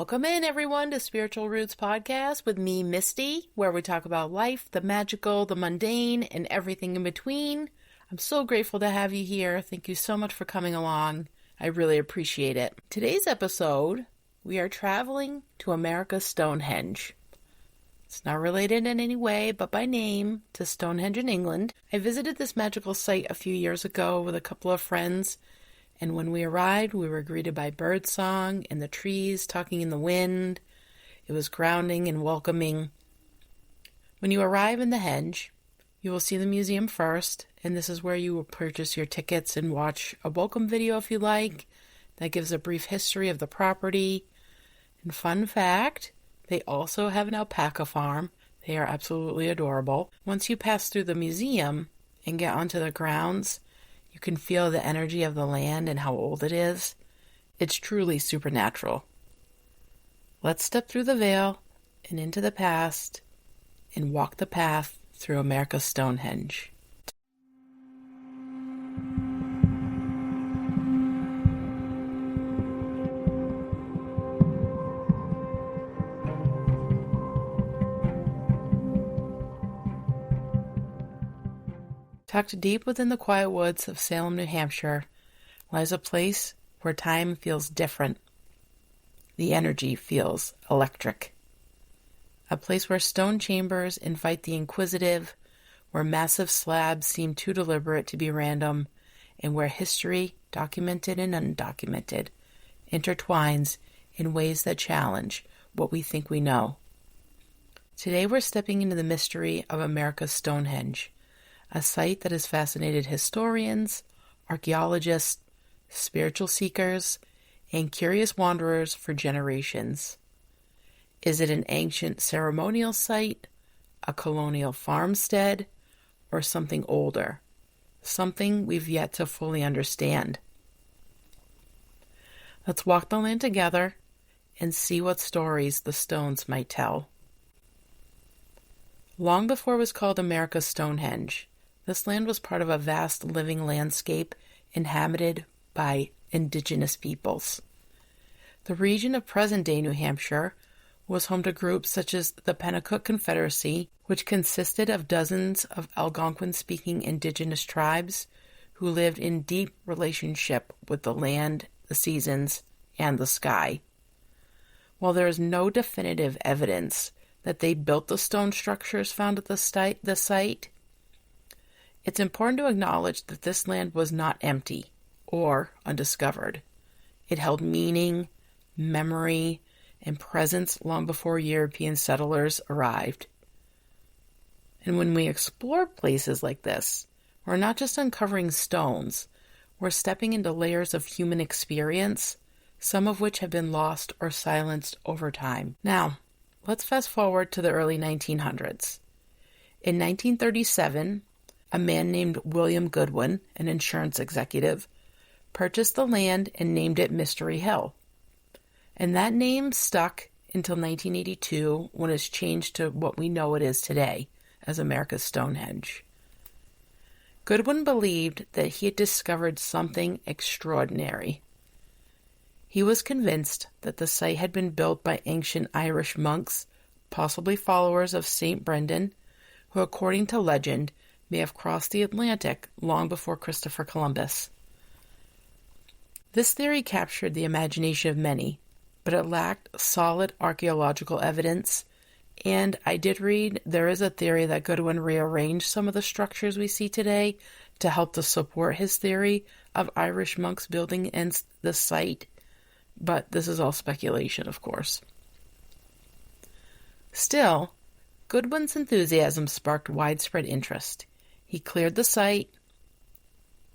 Welcome in, everyone, to Spiritual Roots Podcast with me, Misty, where we talk about life, the magical, the mundane, and everything in between. I'm so grateful to have you here. Thank you so much for coming along. I really appreciate it. Today's episode, we are traveling to America's Stonehenge. It's not related in any way, but by name, to Stonehenge in England. I visited this magical site a few years ago with a couple of friends, and when we arrived, we were greeted by birdsong and the trees talking in the wind. It was grounding and welcoming. When you arrive in the henge, you will see the museum first, and this is where you will purchase your tickets and watch a welcome video if you like. That gives a brief history of the property. And fun fact, they also have an alpaca farm. They are absolutely adorable. Once you pass through the museum and get onto the grounds, you can feel the energy of the land and how old it is. It's truly supernatural. Let's step through the veil and into the past and walk the path through America's Stonehenge. Tucked deep within the quiet woods of Salem, New Hampshire, lies a place where time feels different. The energy feels electric. A place where stone chambers invite the inquisitive, where massive slabs seem too deliberate to be random, and where history, documented and undocumented, intertwines in ways that challenge what we think we know. Today we're stepping into the mystery of America's Stonehenge, a site that has fascinated historians, archaeologists, spiritual seekers, and curious wanderers for generations. Is it an ancient ceremonial site, a colonial farmstead, or something older, something we've yet to fully understand? Let's walk the land together and see what stories the stones might tell. Long before it was called America's Stonehenge, this land was part of a vast living landscape inhabited by indigenous peoples. The region of present-day New Hampshire was home to groups such as the Pennacook Confederacy, which consisted of dozens of Algonquin-speaking indigenous tribes who lived in deep relationship with the land, the seasons, and the sky. While there is no definitive evidence that they built the stone structures found at the site, it's important to acknowledge that this land was not empty or undiscovered. It held meaning, memory, and presence long before European settlers arrived. And when we explore places like this, we're not just uncovering stones, we're stepping into layers of human experience, some of which have been lost or silenced over time. Now, let's fast forward to the early 1900s. In 1937, a man named William Goodwin, an insurance executive, purchased the land and named it Mystery Hill. And that name stuck until 1982, when it's changed to what we know it is today as America's Stonehenge. Goodwin believed that he had discovered something extraordinary. He was convinced that the site had been built by ancient Irish monks, possibly followers of St. Brendan, who, according to legend, may have crossed the Atlantic long before Christopher Columbus. This theory captured the imagination of many, but it lacked solid archaeological evidence, and I did read there is a theory that Goodwin rearranged some of the structures we see today to help to support his theory of Irish monks building in the site, but this is all speculation, of course. Still, Goodwin's enthusiasm sparked widespread interest. He cleared the site,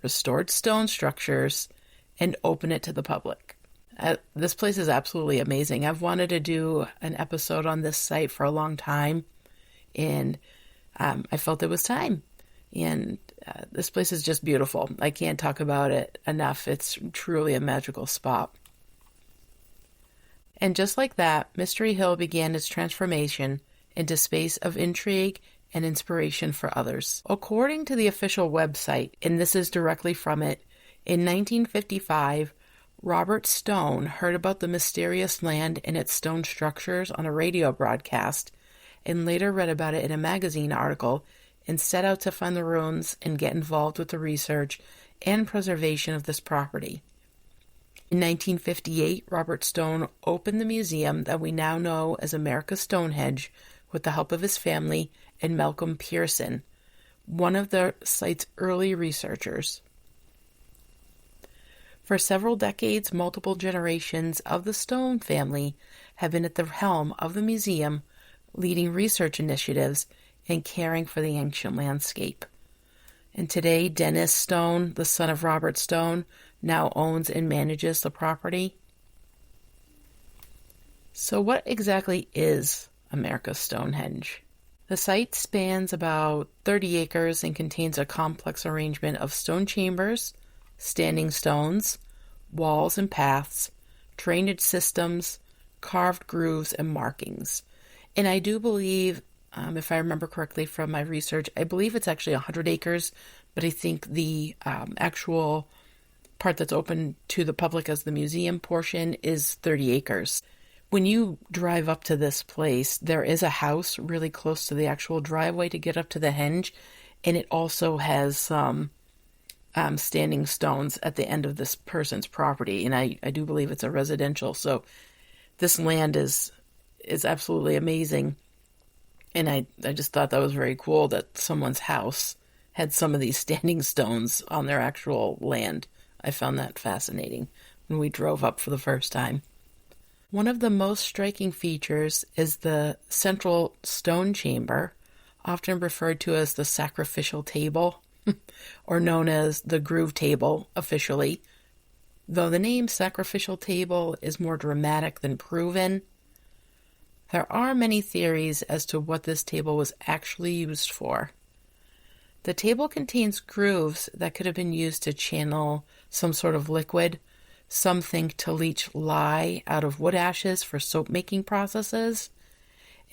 restored stone structures, and opened it to the public. This place is absolutely amazing. I've wanted to do an episode on this site for a long time, and I felt it was time. And this place is just beautiful. I can't talk about it enough. It's truly a magical spot. And just like that, Mystery Hill began its transformation into a space of intrigue and inspiration for others. According to the official website, and this is directly from it, in 1955, Robert Stone heard about the mysterious land and its stone structures on a radio broadcast, and later read about it in a magazine article, and set out to find the ruins and get involved with the research and preservation of this property. In 1958, Robert Stone opened the museum that we now know as America's Stonehenge with the help of his family and Malcolm Pearson, one of the site's early researchers. For several decades, multiple generations of the Stone family have been at the helm of the museum, leading research initiatives and caring for the ancient landscape. And today, Dennis Stone, the son of Robert Stone, now owns and manages the property. So what exactly is America's Stonehenge? The site spans about 30 acres and contains a complex arrangement of stone chambers, standing stones, walls and paths, drainage systems, carved grooves, and markings. And I do believe, if I remember correctly from my research, I believe it's actually 100 acres, but I think the actual part that's open to the public as the museum portion is 30 acres. When you drive up to this place, there is a house really close to the actual driveway to get up to the henge, and it also has some standing stones at the end of this person's property, and I do believe it's a residential, so this land is absolutely amazing, and I just thought that was very cool that someone's house had some of these standing stones on their actual land. I found that fascinating when we drove up for the first time. One of the most striking features is the central stone chamber, often referred to as the sacrificial table, or known as the groove table officially. Though the name sacrificial table is more dramatic than proven, there are many theories as to what this table was actually used for. The table contains grooves that could have been used to channel some sort of liquid. Some think to leach lye out of wood ashes for soap-making processes,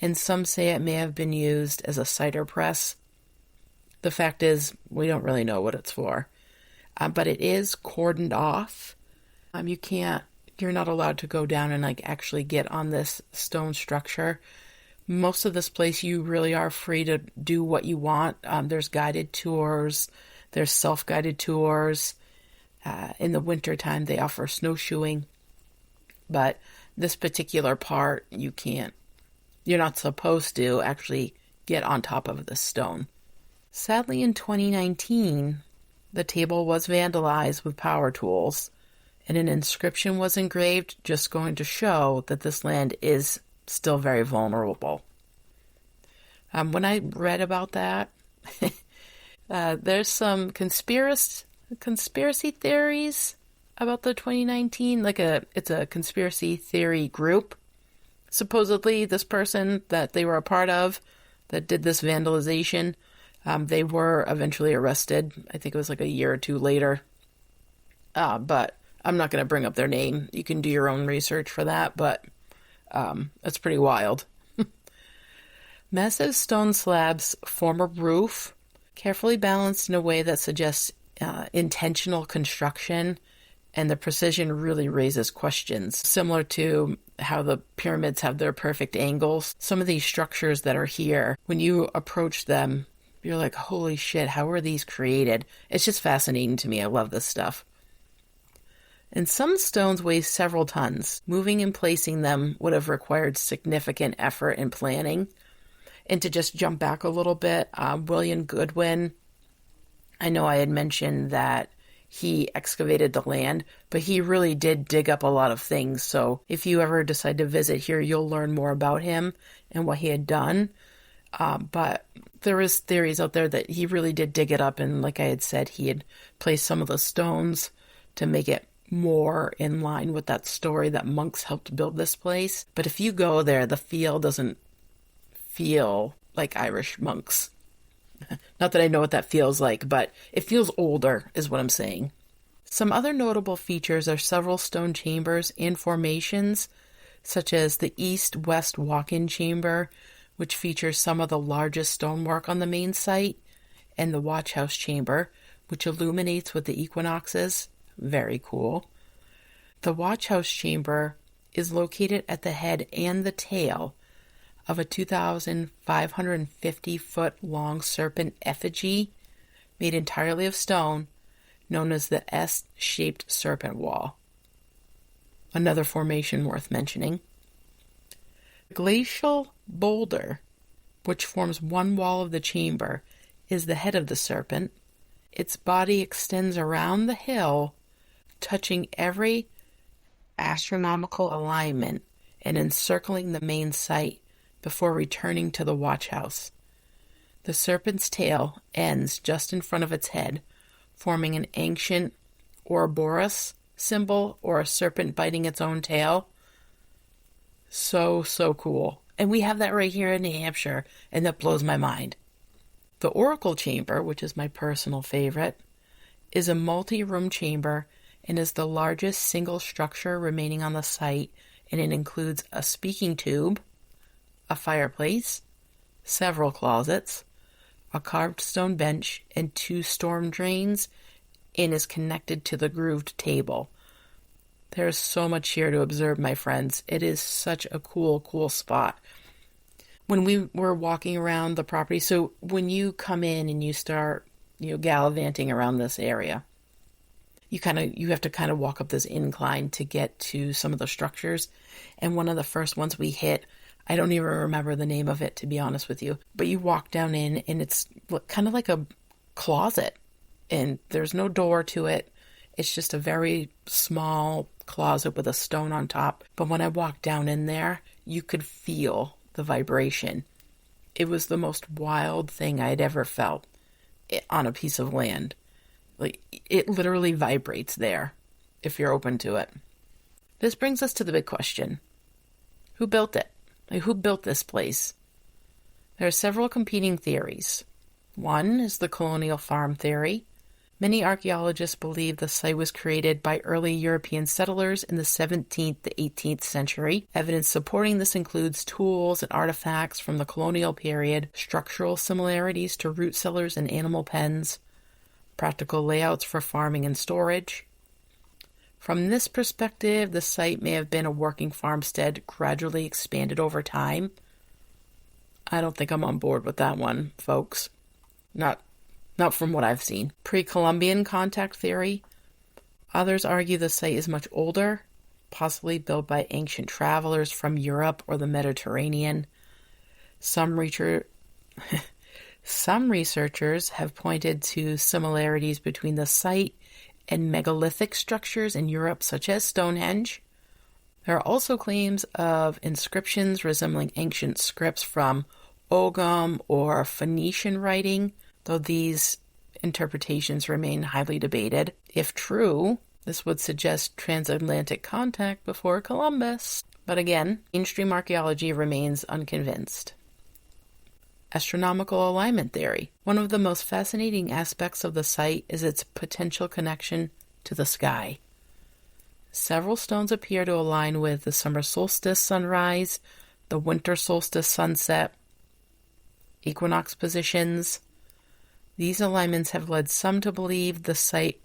and some say it may have been used as a cider press. The fact is, we don't really know what it's for, but it is cordoned off. You're not allowed to go down and actually get on this stone structure. Most of this place, you really are free to do what you want. There's guided tours, there's self-guided tours. In the wintertime, they offer snowshoeing, but this particular part, you're not supposed to actually get on top of the stone. Sadly, in 2019, the table was vandalized with power tools, and an inscription was engraved just going to show that this land is still very vulnerable. When I read about that, there's some conspiracy theories about the 2019, it's a conspiracy theory group. Supposedly, this person that they were a part of that did this vandalization, they were eventually arrested. I think it was a year or two later. But I'm not going to bring up their name. You can do your own research for that, but it's pretty wild. Massive stone slabs form a roof, carefully balanced in a way that suggests intentional construction, and the precision really raises questions. Similar to how the pyramids have their perfect angles, some of these structures that are here, when you approach them, you're like, holy shit, how were these created? It's just fascinating to me. I love this stuff. And some stones weigh several tons. Moving and placing them would have required significant effort and planning. And to just jump back a little bit, William Goodwin, I know I had mentioned that he excavated the land, but he really did dig up a lot of things. So if you ever decide to visit here, you'll learn more about him and what he had done. But there is theories out there that he really did dig it up. And like I had said, he had placed some of the stones to make it more in line with that story that monks helped build this place. But if you go there, the feel doesn't feel like Irish monks. Not that I know what that feels like, but it feels older, is what I'm saying. Some other notable features are several stone chambers and formations, such as the east-west walk-in chamber, which features some of the largest stonework on the main site, and the watch house chamber, which illuminates with the equinoxes. Very cool. The watch house chamber is located at the head and the tail of a 2,550-foot long serpent effigy made entirely of stone, known as the S-shaped serpent wall. Another formation worth mentioning. The glacial boulder, which forms one wall of the chamber, is the head of the serpent. Its body extends around the hill, touching every astronomical alignment and encircling the main site before returning to the watch house. The serpent's tail ends just in front of its head, forming an ancient Ouroboros symbol, or a serpent biting its own tail. So cool. And we have that right here in New Hampshire, and that blows my mind. The Oracle Chamber, which is my personal favorite, is a multi-room chamber and is the largest single structure remaining on the site, and it includes a speaking tube, a fireplace, several closets, a carved stone bench, and 2 storm drains, and is connected to the grooved table. There's so much here to observe, my friends. It is such a cool spot. When we were walking around the property, so when you come in and you start, gallivanting around this area, you have to kind of walk up this incline to get to some of the structures. And one of the first ones we hit, I don't even remember the name of it, to be honest with you, but you walk down in and it's kind of like a closet, and there's no door to it. It's just a very small closet with a stone on top. But when I walked down in there, you could feel the vibration. It was the most wild thing I'd ever felt on a piece of land. Like, it literally vibrates there if you're open to it. This brings us to the big question. Who built it? Like, who built this place? There are several competing theories. One is the colonial farm theory. Many archaeologists believe the site was created by early European settlers in the 17th to 18th century. Evidence supporting this includes tools and artifacts from the colonial period, structural similarities to root cellars and animal pens, practical layouts for farming and storage. From this perspective, the site may have been a working farmstead gradually expanded over time. I don't think I'm on board with that one, folks. Not from what I've seen. Pre-Columbian contact theory. Others argue the site is much older, possibly built by ancient travelers from Europe or the Mediterranean. Some researchers have pointed to similarities between the site and megalithic structures in Europe, such as Stonehenge. There are also claims of inscriptions resembling ancient scripts from Ogham or Phoenician writing, though these interpretations remain highly debated. If true, this would suggest transatlantic contact before Columbus. But again, mainstream archaeology remains unconvinced. Astronomical alignment theory. One of the most fascinating aspects of the site is its potential connection to the sky. Several stones appear to align with the summer solstice sunrise, the winter solstice sunset, equinox positions. These alignments have led some to believe the site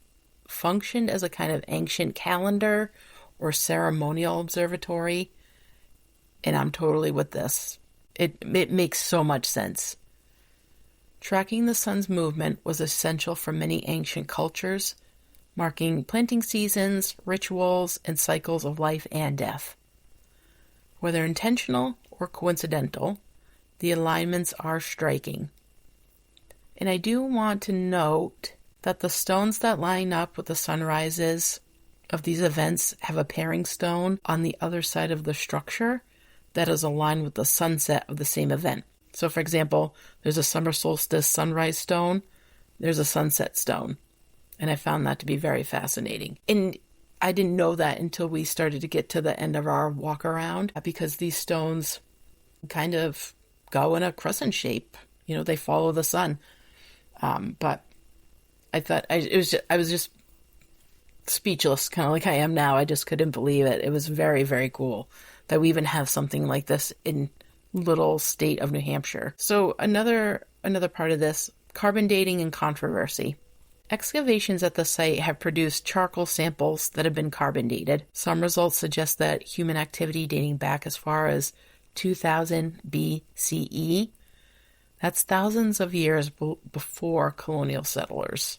functioned as a kind of ancient calendar or ceremonial observatory, and I'm totally with this. It makes so much sense. Tracking the sun's movement was essential for many ancient cultures, marking planting seasons, rituals, and cycles of life and death. Whether intentional or coincidental, the alignments are striking. And I do want to note that the stones that line up with the sunrises of these events have a pairing stone on the other side of the structure that is aligned with the sunset of the same event. So, for example, there's a summer solstice sunrise stone, there's a sunset stone. And I found that to be very fascinating. And I didn't know that until we started to get to the end of our walk around, because these stones kind of go in a crescent shape. They follow the sun. But I thought I was just speechless, kind of like I am now. I just couldn't believe it. It was very, very cool that we even have something like this in little state of New Hampshire. So another part of this, carbon dating and controversy. Excavations at the site have produced charcoal samples that have been carbon dated. Some results suggest that human activity dating back as far as 2000 BCE. That's thousands of years before colonial settlers.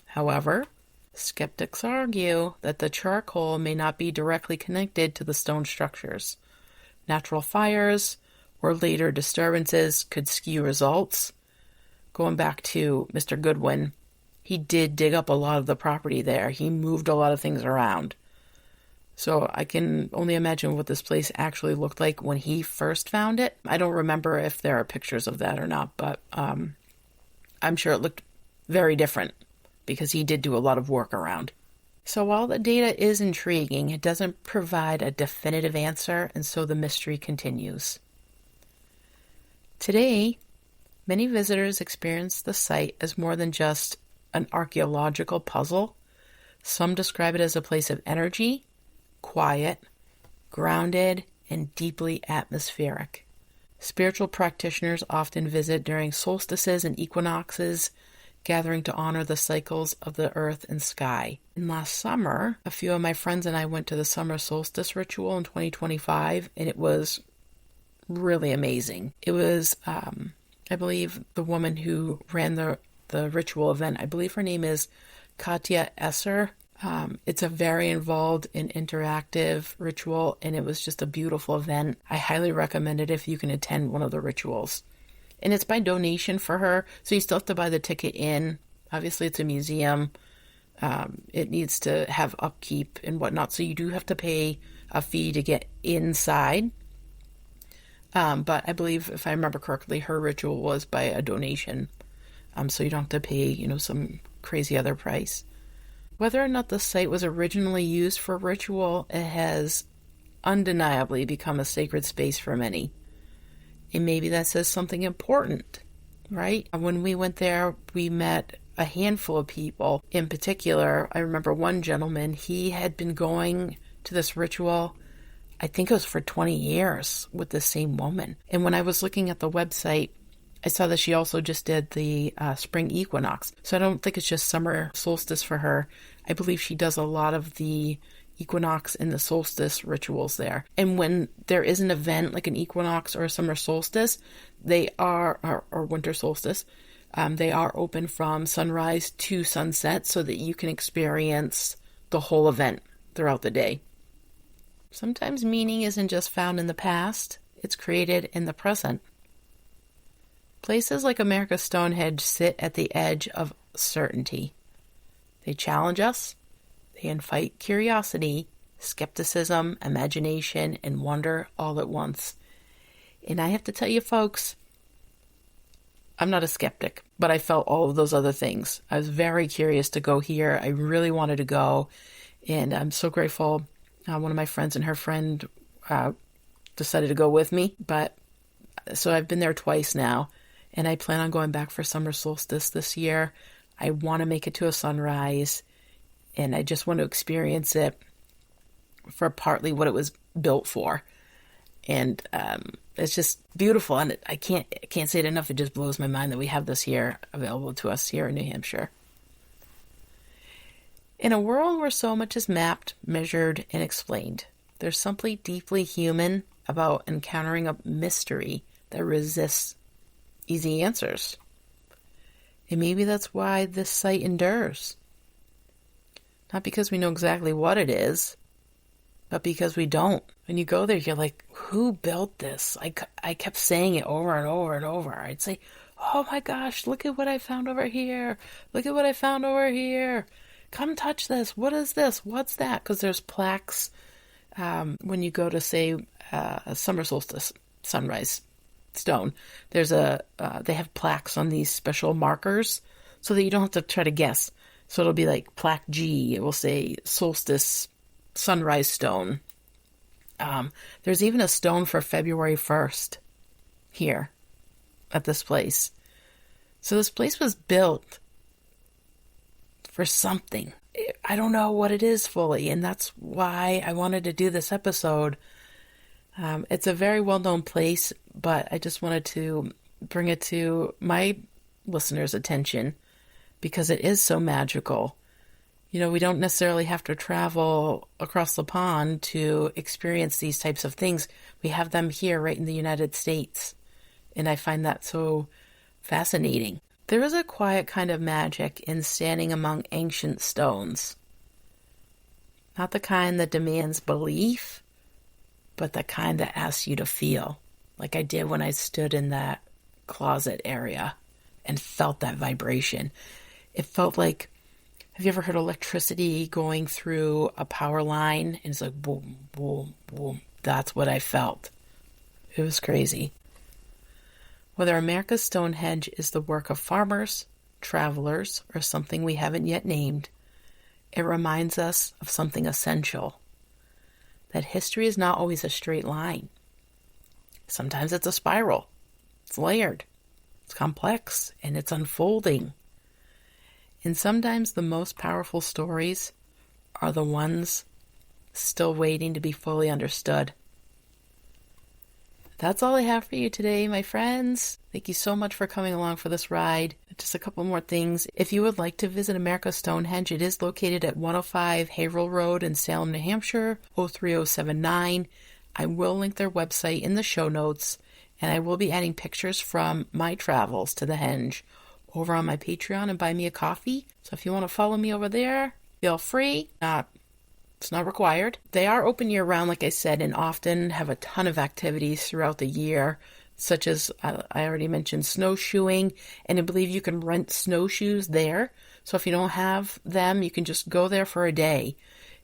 However, skeptics argue that the charcoal may not be directly connected to the stone structures. Natural fires or later disturbances could skew results. Going back to Mr. Goodwin, he did dig up a lot of the property there. He moved a lot of things around. So I can only imagine what this place actually looked like when he first found it. I don't remember if there are pictures of that or not, but I'm sure it looked very different because he did do a lot of work around. So while the data is intriguing, it doesn't provide a definitive answer, and so the mystery continues. Today, many visitors experience the site as more than just an archaeological puzzle. Some describe it as a place of energy, quiet, grounded, and deeply atmospheric. Spiritual practitioners often visit during solstices and equinoxes, gathering to honor the cycles of the earth and sky. And last summer, a few of my friends and I went to the summer solstice ritual in 2025, and it was really amazing. It was, I believe, the woman who ran the ritual event, I believe her name is Katya Esser. It's a very involved and interactive ritual, and it was just a beautiful event. I highly recommend it if you can attend one of the rituals. And it's by donation for her, so you still have to buy the ticket in. Obviously, it's a museum. It needs to have upkeep and whatnot, so you do have to pay a fee to get inside. But I believe, if I remember correctly, her ritual was by a donation, so you don't have to pay, some crazy other price. Whether or not the site was originally used for ritual, it has undeniably become a sacred space for many. And maybe that says something important, right? When we went there, we met a handful of people. In particular, I remember one gentleman, he had been going to this ritual, I think it was for 20 years with the same woman. And when I was looking at the website, I saw that she also just did the spring equinox. So I don't think it's just summer solstice for her. I believe she does a lot of the equinox and the solstice rituals there. And when there is an event like an equinox or a summer solstice, they are, or winter solstice, they are open from sunrise to sunset so that you can experience the whole event throughout the day. Sometimes meaning isn't just found in the past, it's created in the present. Places like America's Stonehenge sit at the edge of certainty. They challenge us, they invite curiosity, skepticism, imagination, and wonder all at once. And I have to tell you, folks, I'm not a skeptic, but I felt all of those other things. I was very curious to go here. I really wanted to go, and I'm so grateful. One of my friends and her friend decided to go with me, so I've been there twice now, and I plan on going back for summer solstice this year. I want to make it to a sunrise, and I just want to experience it for partly what it was built for. And it's just beautiful, and I can't say it enough. It just blows my mind that we have this here available to us here in New Hampshire. In a world where so much is mapped, measured, and explained, there's something deeply human about encountering a mystery that resists easy answers. And maybe that's why this site endures. Not because we know exactly what it is, but because we don't. When you go there, you're like, who built this? I kept saying it over and over and over. I'd say, oh my gosh, look at what I found over here. Look at what I found over here. Come touch this. What is this? What's that? Because there's plaques when you go to, say, a summer solstice sunrise stone. There's they have plaques on these special markers so that you don't have to try to guess. So it'll be like plaque G. It will say solstice sunrise stone. There's even a stone for February 1st here at this place. So this place was built for something. I don't know what it is fully, and that's why I wanted to do this episode. It's a very well-known place, but I just wanted to bring it to my listeners' attention because it is so magical. We don't necessarily have to travel across the pond to experience these types of things. We have them here right in the United States. And I find that so fascinating. There is a quiet kind of magic in standing among ancient stones. Not the kind that demands belief, but the kind that asks you to feel, like I did when I stood in that closet area and felt that vibration. It felt like, have you ever heard electricity going through a power line? And it's like boom, boom, boom. That's what I felt. It was crazy. Whether America's Stonehenge is the work of farmers, travelers, or something we haven't yet named, it reminds us of something essential. That history is not always a straight line. Sometimes it's a spiral. It's layered. It's complex, and it's unfolding. And sometimes the most powerful stories are the ones still waiting to be fully understood. That's all I have for you today, my friends. Thank you so much for coming along for this ride. Just a couple more things. If you would like to visit America's Stonehenge, it is located at 105 Haverhill Road in Salem, New Hampshire, 03079. I will link their website in the show notes, and I will be adding pictures from my travels to the Henge over on my Patreon and Buy Me a Coffee. So if you want to follow me over there, feel free. It's not required. They are open year-round, like I said, and often have a ton of activities throughout the year, such as, I already mentioned, snowshoeing, and I believe you can rent snowshoes there. So if you don't have them, you can just go there for a day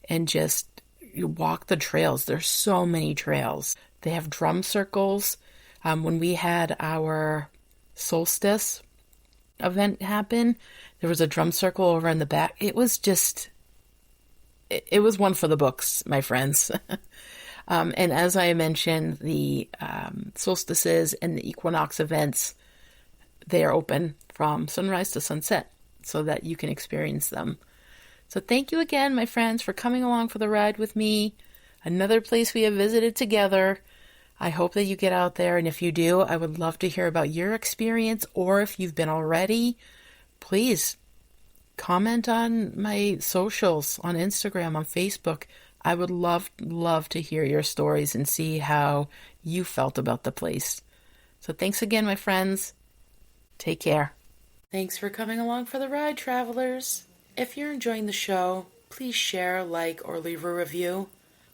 and you walk the trails. There's so many trails. They have drum circles. When we had our solstice event happen, there was a drum circle over in the back. It was one for the books, my friends. And as I mentioned, the solstices and the equinox events, they are open from sunrise to sunset so that you can experience them. So thank you again, my friends, for coming along for the ride with me. Another place we have visited together. I hope that you get out there, and if you do, I would love to hear about your experience, or if you've been already, please comment on my socials, on Instagram, on Facebook. I would love to hear your stories and see how you felt about the place. So thanks again, my friends. Take care. Thanks for coming along for the ride, travelers. If you're enjoying the show, please share, like, or leave a review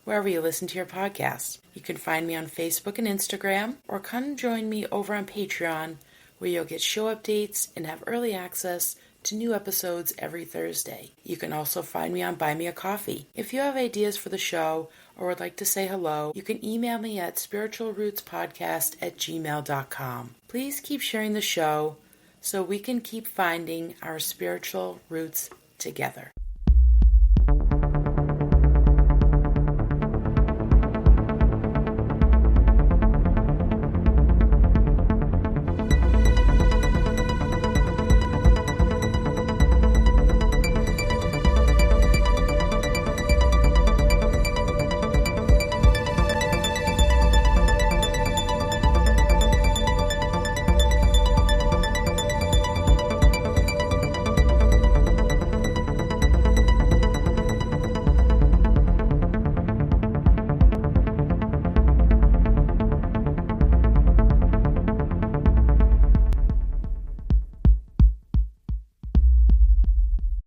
wherever you listen to your podcast. You can find me on Facebook and Instagram, or come join me over on Patreon, where you'll get show updates and have early access to new episodes every Thursday. You can also find me on Buy Me a Coffee. If you have ideas for the show or would like to say hello, you can email me at spiritualroutespodcast@gmail.com. Please keep sharing the show so we can keep finding our spiritual roots together.